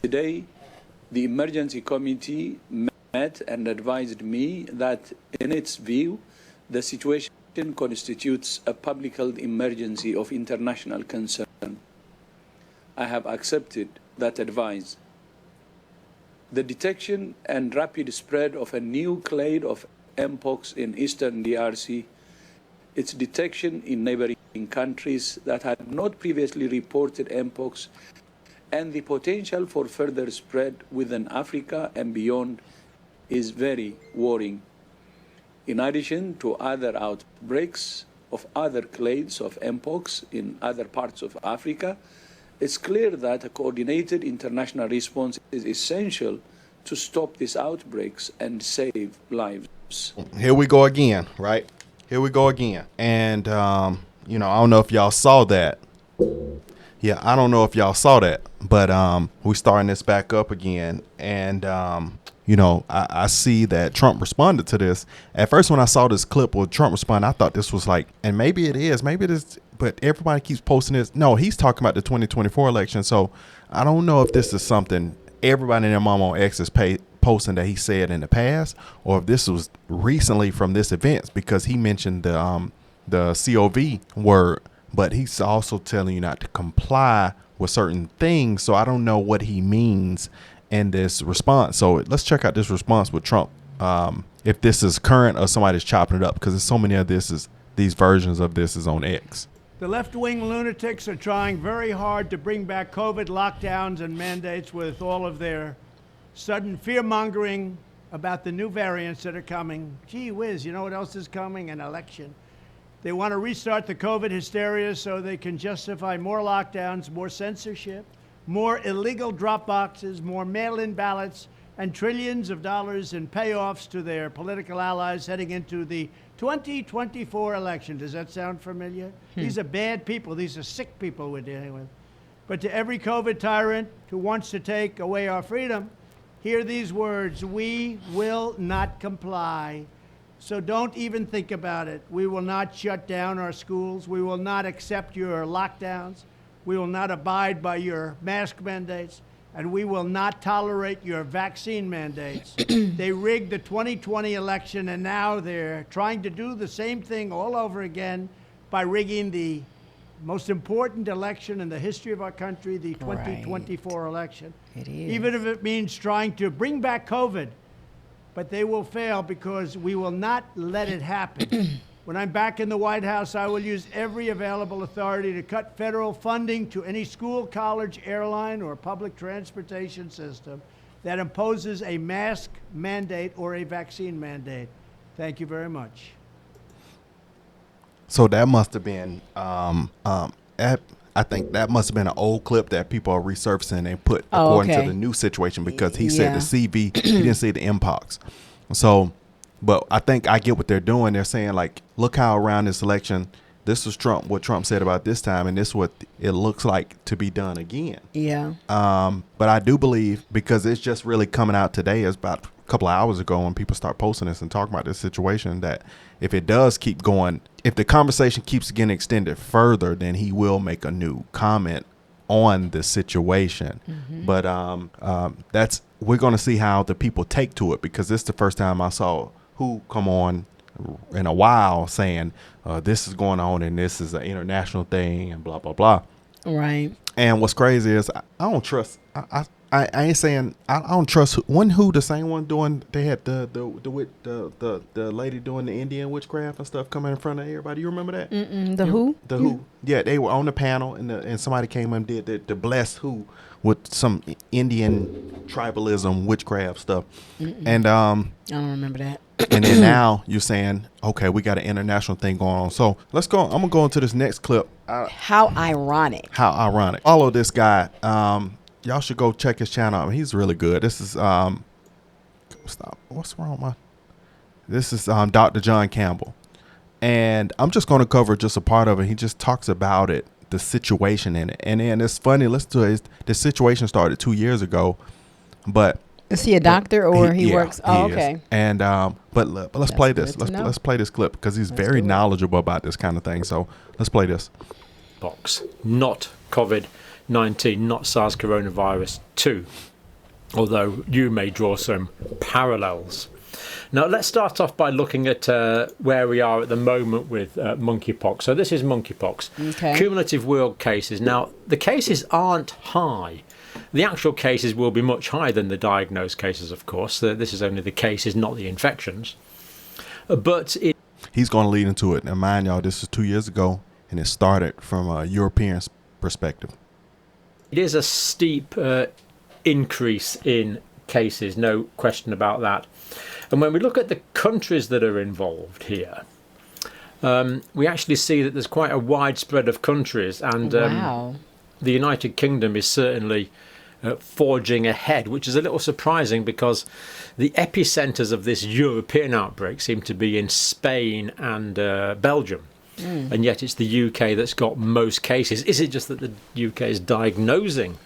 Today, the emergency committee met and advised me that, in its view, the situation constitutes a public health emergency of international concern. I have accepted that advice. The detection and rapid spread of a new clade of Mpox in eastern DRC, its detection in neighboring countries that had not previously reported Mpox, and the potential for further spread within Africa and beyond is very worrying. In addition to other outbreaks of other clades of Mpox in other parts of Africa, it's clear that a coordinated international response is essential to stop these outbreaks and save lives. Here we go again, right? Here we go again. And, I don't know if y'all saw that. Yeah, I don't know if y'all saw that, but we're starting this back up again. And, I see that Trump responded to this. At first, when I saw this clip where Trump responded, I thought this was like, and maybe it is, but everybody keeps posting this. No, he's talking about the 2024 election. So I don't know if this is something everybody and their mom on X is posting that he said in the past, or if this was recently from this event, because he mentioned the COV word, but he's also telling you not to comply with certain things. So I don't know what he means in this response. So let's check out this response with Trump. If this is current or somebody's chopping it up, because there's so many of these versions of this is on X. The left-wing lunatics are trying very hard to bring back COVID lockdowns and mandates with all of their sudden fear-mongering about the new variants that are coming. Gee whiz, you know what else is coming? An election. They want to restart the COVID hysteria so they can justify more lockdowns, more censorship, more illegal drop boxes, more mail-in ballots, and trillions of dollars in payoffs to their political allies heading into the 2024 election. Does that sound familiar? These are bad people. These are sick people we're dealing with. But to every COVID tyrant who wants to take away our freedom, hear these words: we will not comply. So don't even think about it. We will not shut down our schools. We will not accept your lockdowns. We will not abide by your mask mandates. And we will not tolerate your vaccine mandates. They rigged the 2020 election, and now they're trying to do the same thing all over again by rigging the most important election in the history of our country, the 2024 election. It is. Even if it means trying to bring back COVID. But they will fail because we will not let it happen. When I'm back in the White House, I will use every available authority to cut federal funding to any school, college, airline, or public transportation system that imposes a mask mandate or a vaccine mandate. Thank you very much. So that must have been, I think that must have been an old clip that people are resurfacing and put according to the new situation, because he said the CV, he didn't say the Mpox. So, but I think I get what they're doing. They're saying, like, look how around this election, this was what Trump said about this time, and this is what it looks like to be done again. Yeah. But I do believe, because it's just really coming out today, it's about a couple of hours ago when people start posting this and talking about this situation, that if it does keep going, if the conversation keeps getting extended further, then he will make a new comment on the situation. But we're going to see how the people take to it, because this is the first time I saw who come on in a while saying this is going on and this is an international thing and blah, blah, blah. Right. And what's crazy is I don't trust. I ain't saying I don't trust. Who the same one doing? They had the lady doing the Indian witchcraft and stuff coming in front of everybody. You remember that? Who? The who? Yeah, they were on the panel and somebody came and did the bless who with some Indian tribalism witchcraft stuff. And I don't remember that. And then now you're saying, okay, we got an international thing going on. So let's go. I'm gonna go into this next clip. How ironic. How ironic. Follow this guy. Y'all should go check his channel out. He's really good. This is stop. What's wrong with my? This is Dr. John Campbell, and I'm just going to cover just a part of it. He just talks about it, the situation in it, and then it's funny. Listen to it. The situation started 2 years ago, but is he a doctor or he works? He okay. Is. And but let's play this. Let's play this clip because he's very knowledgeable about this kind of thing. So let's play this. POXS, not COVID. 19, not SARS coronavirus 2, although you may draw some parallels. Now, let's start off by looking at where we are at the moment with monkeypox. So this is monkeypox. Okay. Cumulative world cases. Now, the cases aren't high. The actual cases will be much higher than the diagnosed cases, of course. This is only the cases, not the infections. But he's going to lead into it. Now, mind y'all, this is 2 years ago, and it started from a European perspective. it is a steep increase in cases, no question about that. And when we look at the countries that are involved here, we actually see that there's quite a wide spread of countries, and Wow. the United Kingdom is certainly forging ahead, which is a little surprising because the epicenters of this European outbreak seem to be in Spain and Belgium. And yet it's the UK that's got most cases. Is it just that the UK is diagnosing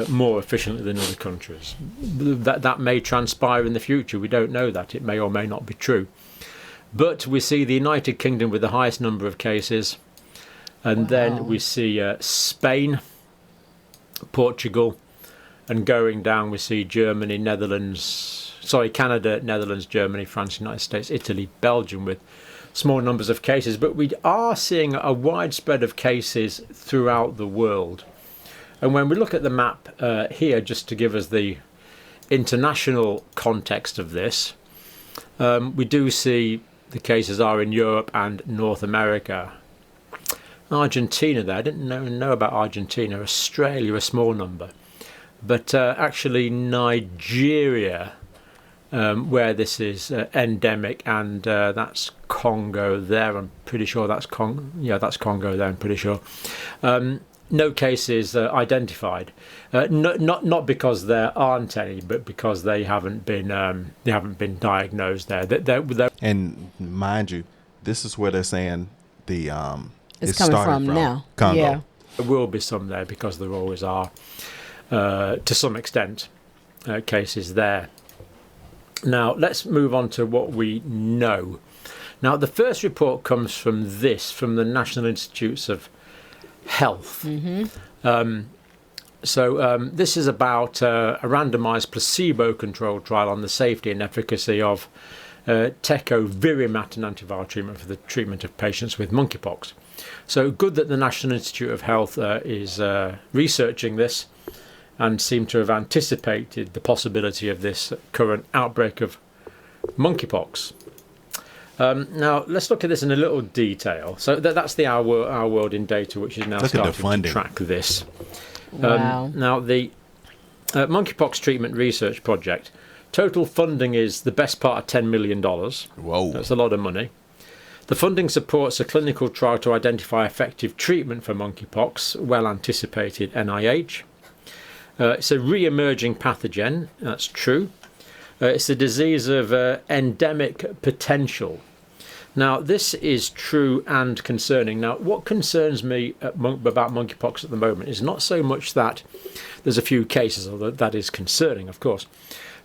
more efficiently than other countries? That may transpire in the future. We don't know that. It may or may not be true. But we see the United Kingdom with the highest number of cases. And then we see Spain, Portugal, and going down we see Germany, Canada, Netherlands, Germany, France, United States, Italy, Belgium with small numbers of cases. But we are seeing a widespread of cases throughout the world. And when we look at the map here, just to give us the international context of this, we do see the cases are in Europe and North America. Argentina there, I didn't know about Argentina. Australia, a small number. But actually Nigeria, where this is endemic, and that's Congo there. I'm pretty sure that's that's Congo there. I'm pretty sure. No cases identified. Not because there aren't any, but because they haven't been diagnosed there. They're And mind you, this is where they're saying the It's it coming started from now. Congo. Yeah. There will be some there because there always are, to some extent, cases there. Now, let's move on to what we know. Now, the first report comes from the National Institutes of Health. This is about a randomized placebo-controlled trial on the safety and efficacy of tecovirimat, an antiviral treatment for the treatment of patients with monkeypox. So good that the National Institute of Health is researching this and seem to have anticipated the possibility of this current outbreak of monkeypox. Now, let's look at this in a little detail. So that's the Our World in Data, which is now starting to track this. Wow. Now, the monkeypox treatment research project, total funding is the best part of $10 million. Whoa. That's a lot of money. The funding supports a clinical trial to identify effective treatment for monkeypox, well anticipated NIH. It's a re-emerging pathogen, that's true. It's a disease of endemic potential. Now, this is true and concerning. Now, what concerns me about monkeypox at the moment is not so much that there's a few cases, although that is concerning, of course,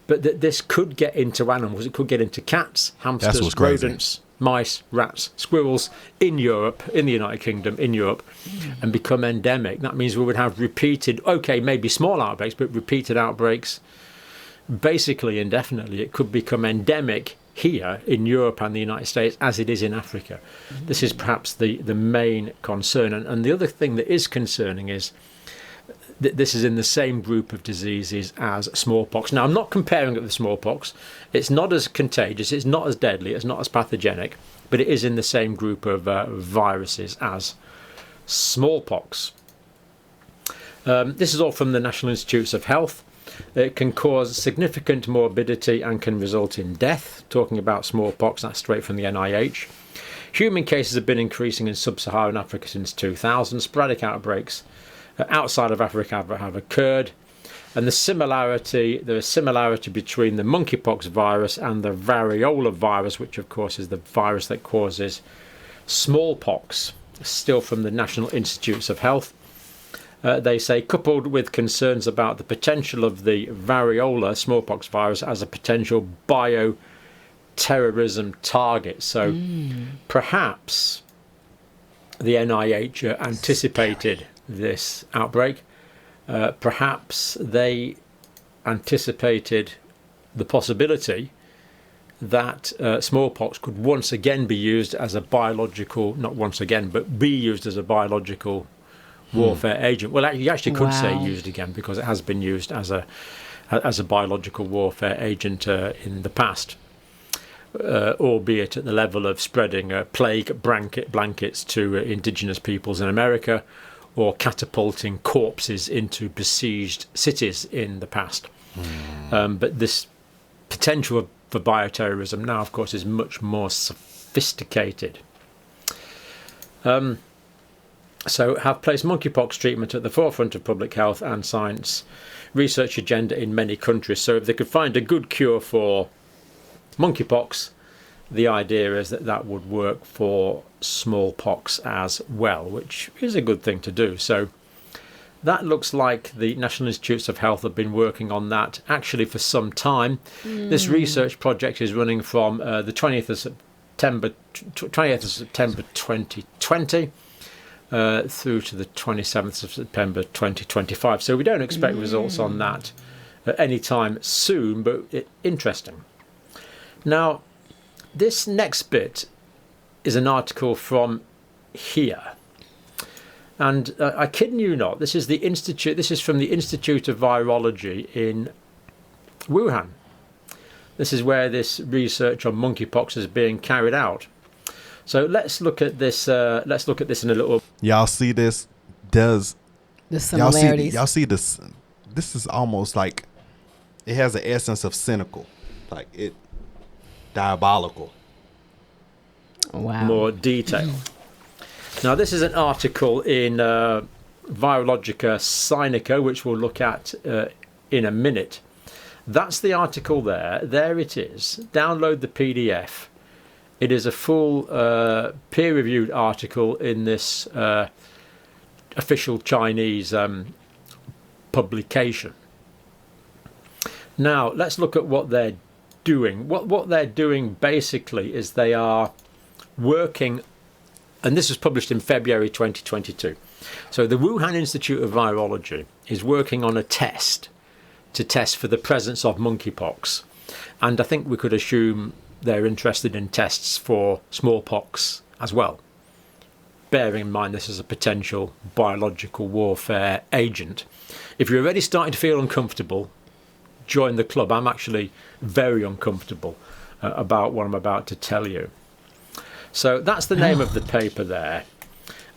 but that this could get into animals. It could get into cats, hamsters, rodents, mice, rats, squirrels in Europe, in the United Kingdom, in Europe, and become endemic. That means we would have repeated, maybe small outbreaks, but repeated outbreaks basically indefinitely. It could become endemic here in Europe and the United States as it is in Africa. This is perhaps the main concern. And the other thing that is concerning is that this is in the same group of diseases as smallpox. Now, I'm not comparing it with smallpox. It's not as contagious, it's not as deadly, it's not as pathogenic, but it is in the same group of viruses as smallpox. This is all from the National Institutes of Health. It can cause significant morbidity and can result in death. Talking about smallpox, that's straight from the NIH. Human cases have been increasing in sub-Saharan Africa since 2000. Sporadic outbreaks outside of Africa have occurred. And there's similarity between the monkeypox virus and the variola virus, which of course is the virus that causes smallpox, still from the National Institutes of Health. They say, coupled with concerns about the potential of the variola smallpox virus as a potential bioterrorism target. So perhaps the NIH anticipated this outbreak perhaps they anticipated the possibility that smallpox could once again be used as a biological, not once again, but be used as a biological warfare agent. Well, you actually could say used again, because it has been used as a biological warfare agent in the past, albeit at the level of spreading plague blankets to indigenous peoples in America, or catapulting corpses into besieged cities in the past. But this potential for bioterrorism now, of course, is much more sophisticated. So have placed monkeypox treatment at the forefront of public health and science research agenda in many countries. So if they could find a good cure for monkeypox, the idea is that that would work for smallpox as well, which is a good thing to do. So that looks like the National Institutes of Health have been working on that actually for some time. This research project is running from the 20th of September 2020 through to the 27th of September 2025. So we don't expect results on that any time soon, but interesting. Now, this next bit is an article from here. And I kid you not, this is from the Institute of Virology in Wuhan. This is where this research on monkeypox is being carried out. So let's look at this. Let's look at this in a little. Y'all see this? The similarities. Y'all see this? This is almost like it has an essence of cynical, like it diabolical. Wow. More detail. Now, this is an article in Virologica Sinica, which we'll look at in a minute. That's the article there. There it is. Download the PDF. It is a full peer-reviewed article in this official Chinese publication. Now, let's look at what they're doing. What they're doing basically is they are working, and this was published in February 2022. So the Wuhan Institute of Virology is working on a test to test for the presence of monkeypox. And I think we could assume they're interested in tests for smallpox as well, bearing in mind this is a potential biological warfare agent. If you're already starting to feel uncomfortable, join the club. I'm actually very uncomfortable about what I'm about to tell you. So that's the name of the paper there.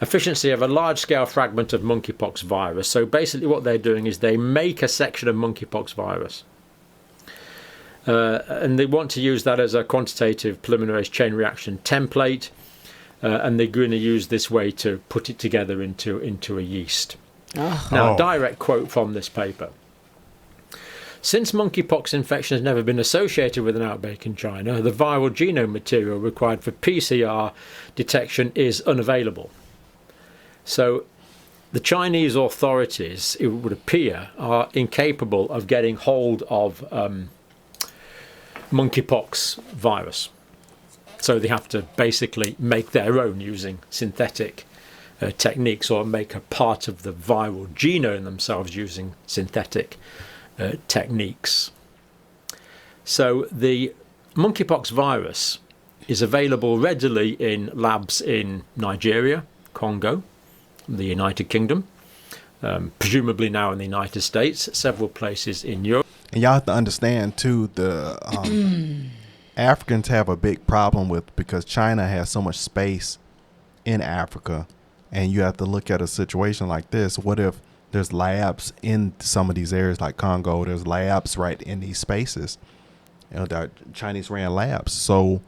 Efficiency of a large-scale fragment of monkeypox virus. So basically what they're doing is they make a section of monkeypox virus. And they want to use that as a quantitative polymerase chain reaction template. And they're going to use this way to put it together into a yeast. Now, direct quote from this paper. Since monkeypox infection has never been associated with an outbreak in China, the viral genome material required for PCR detection is unavailable. So the Chinese authorities, it would appear, are incapable of getting hold of monkeypox virus. So they have to basically make their own using synthetic techniques, or make a part of the viral genome themselves using synthetic techniques. So the monkeypox virus is available readily in labs in Nigeria, Congo, the United Kingdom, presumably now in the United States, several places in Europe. And y'all have to understand too, the Africans have a big problem with, because China has so much space in Africa, and you have to look at a situation like this. What if there's labs in some of these areas like Congo? There's labs right in these spaces. You know, the Chinese ran labs. So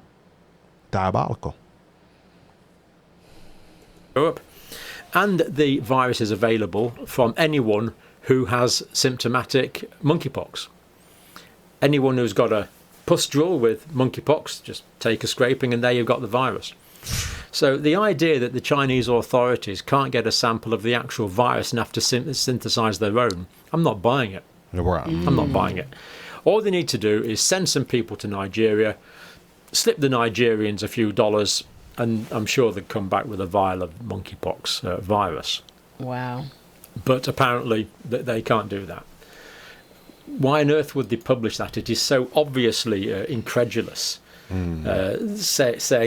diabolical. Europe. And the virus is available from anyone who has symptomatic monkeypox. Anyone who's got a pustule with monkeypox, just take a scraping and there you've got the virus. So the idea that the Chinese authorities can't get a sample of the actual virus and have to synthesize their own, I'm not buying it. I'm not buying it. All they need to do is send some people to Nigeria, slip the Nigerians a few dollars, and I'm sure they'd come back with a vial of monkeypox virus. Wow. But apparently they can't do that. Why on earth would they publish that? It is so obviously incredulous, saying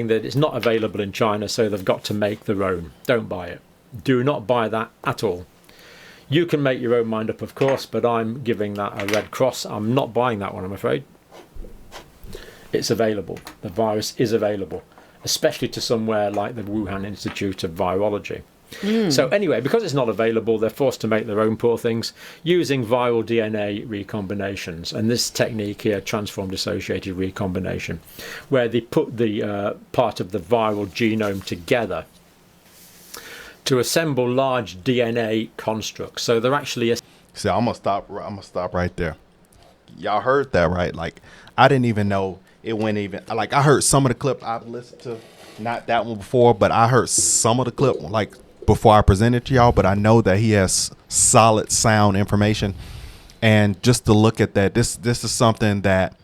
that it's not available in China, so they've got to make their own. Don't buy it. Do not buy that at all. You can make your own mind up, of course, but I'm giving that a red cross. I'm not buying that one, I'm afraid. It's available. The virus is available, especially to somewhere like the Wuhan Institute of Virology. So anyway, because it's not available, they're forced to make their own, poor things, using viral DNA recombinations. And this technique here, transformed associated recombination, where they put the part of the viral genome together to assemble large DNA constructs. So they're actually... See, I'm gonna stop right there. Y'all heard that, right? Like, I didn't even know it went even... Like, I heard some of the clip. I've listened to, not that one before, but I heard some of the clip, like, before I presented to y'all, but I know that he has solid sound information. And just to look at that, this is something that...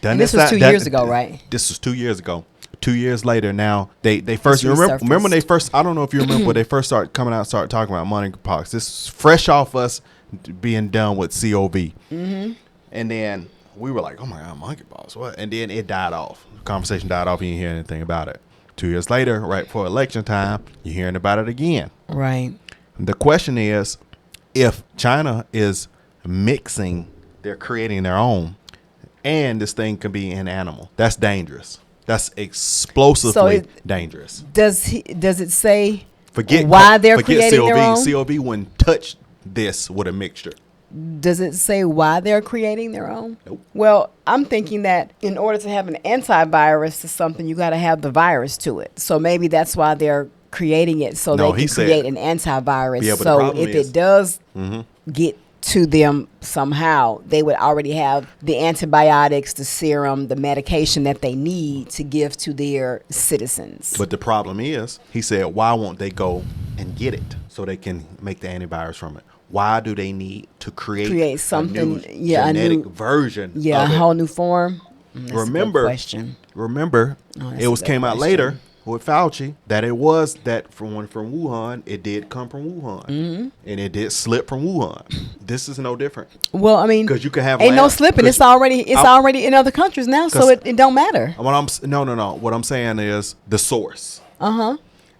And this was 2 years ago, right? This was 2 years ago. 2 years later, now they first remember when they first... I don't know if you remember when they first started coming out, started talking about monkeypox. This is fresh off us being done with COV. And then we were like, oh my God, monkeypox, what? And then it died off. The conversation died off. You didn't hear anything about it. 2 years later, right before election time, you're hearing about it again. Right. The question is, if China is mixing, they're creating their own, and this thing can be an animal, that's dangerous. That's explosively dangerous. Does it say forget why they're forget creating COV. their own? COV wouldn't touch this with a mixture. Does it say why they're creating their own? Nope. Well, I'm thinking that in order to have an antivirus to something, you got to have the virus to it. So maybe that's why they're creating it, so they can create an antivirus. Yeah, but so if it does get to them somehow, they would already have the antibiotics, the serum, the medication that they need to give to their citizens. But the problem is, he said, why won't they go and get it so they can make the antivirus from it? Why do they need to create something, a new genetic version? Yeah, of a whole new form. Remember, that's a good question. it came out later with Fauci that it was that from Wuhan, it did come from Wuhan, and it did slip from Wuhan. This is no different. Well, I mean, because you can have ain't no slipping. It's already in other countries now, so it don't matter. No. What I'm saying is the source.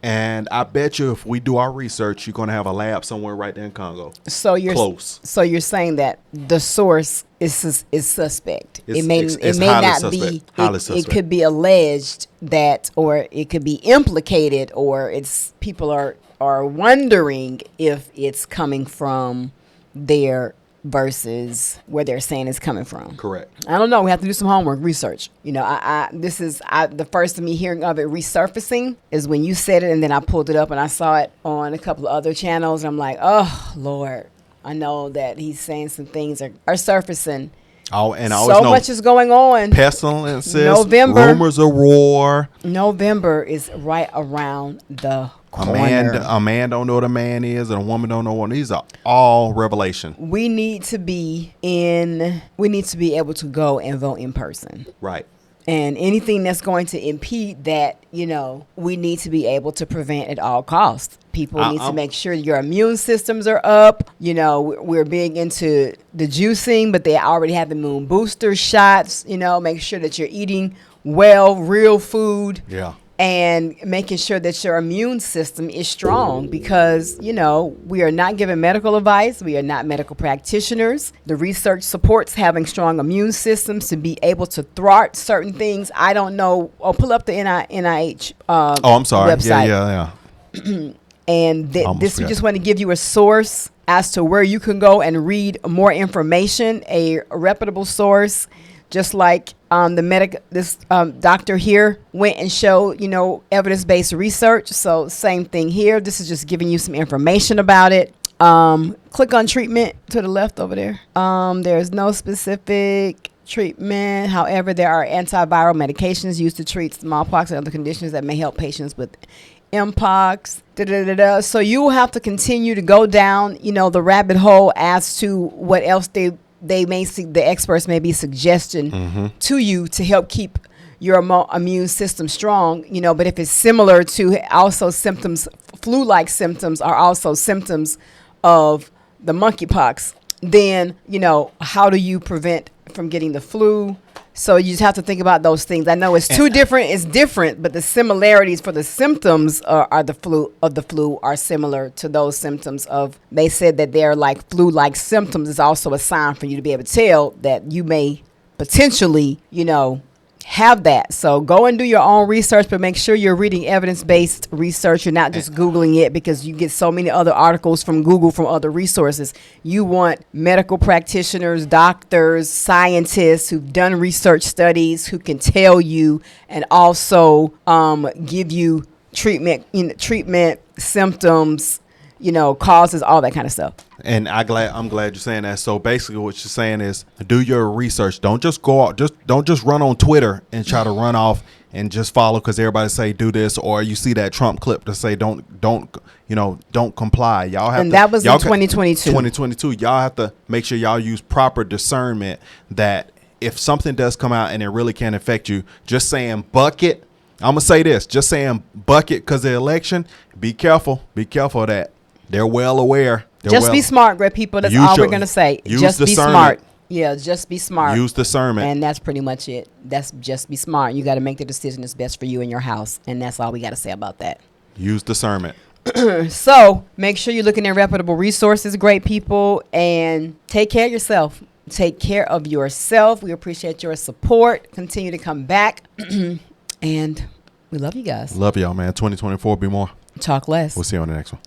And I bet you if we do our research, you're going to have a lab somewhere right there in Congo. So you're close. So you're saying that the source is suspect. It may not suspect. Be. Suspect. It could be alleged that, or it could be implicated, or people are wondering if it's coming from there versus where they're saying it's coming from. Correct. I don't know. We have to do some homework, research. You know, this is the first of me hearing of it resurfacing is when you said it, and then I pulled it up and I saw it on a couple of other channels, and I'm like, oh Lord, I know that he's saying some things are surfacing. Oh, and I always so know much is going on. Pestilences, November, rumors of war. November is right around the corner. A man don't know what a man is, and a woman don't know what. These are all revelation. We need to be able to go and vote in person. Right. And anything that's going to impede that, we need to be able to prevent at all costs. People need to make sure your immune systems are up. We're big into the juicing, but they already have the immune booster shots. Make sure that you're eating well, real food. Yeah. And making sure that your immune system is strong because, we are not giving medical advice. We are not medical practitioners. The research supports having strong immune systems to be able to thwart certain things. I don't know. Pull up the NIH I'm sorry. website. Yeah. And this we just want to give you a source as to where you can go and read more information, a reputable source. Just like this doctor here went and showed, evidence-based research. So same thing here. This is just giving you some information about it. Click on treatment to the left over there. There's no specific treatment. However, there are antiviral medications used to treat smallpox and other conditions that may help patients with mpox. So you will have to continue to go down, the rabbit hole as to what else they may see, the experts may be suggesting to you to help keep your immune system strong, but if it's similar to also symptoms, flu-like symptoms are also symptoms of the monkeypox, then, you know, how do you prevent from getting the flu? So you just have to think about those things. I know it's it's different, but the similarities for the symptoms are the flu are similar to those symptoms of, they said that they're like flu-like symptoms is also a sign for you to be able to tell that you may potentially, you know, have that. So go and do your own research, but make sure you're reading evidence-based research. You're not just Googling it, because you get so many other articles from Google from other resources. You want medical practitioners, doctors, scientists who've done research studies, who can tell you and also give you treatment, symptoms, you know, causes, all that kind of stuff. And I'm glad you're saying that. So basically what you're saying is do your research. Don't just go out, don't just run on Twitter and try to run off and just follow because everybody say do this, or you see that Trump clip to say don't comply. Y'all have and to, that was in y'all 2022. 2022. Y'all have to make sure y'all use proper discernment, that if something does come out and it really can affect you, just saying bucket. I'm gonna say this, just saying bucket because of the election, be careful of that. They're well aware. Just be smart, great people. That's all we're going to say. Just be smart. Yeah, just be smart. Use discernment. And that's pretty much it. That's just be smart. You got to make the decision that's best for you and your house. And that's all we got to say about that. Use discernment. So make sure you're looking at reputable resources, great people, and take care of yourself. Take care of yourself. We appreciate your support. Continue to come back. And we love you guys. Love y'all, man. 2024 be more. Talk less. We'll see you on the next one.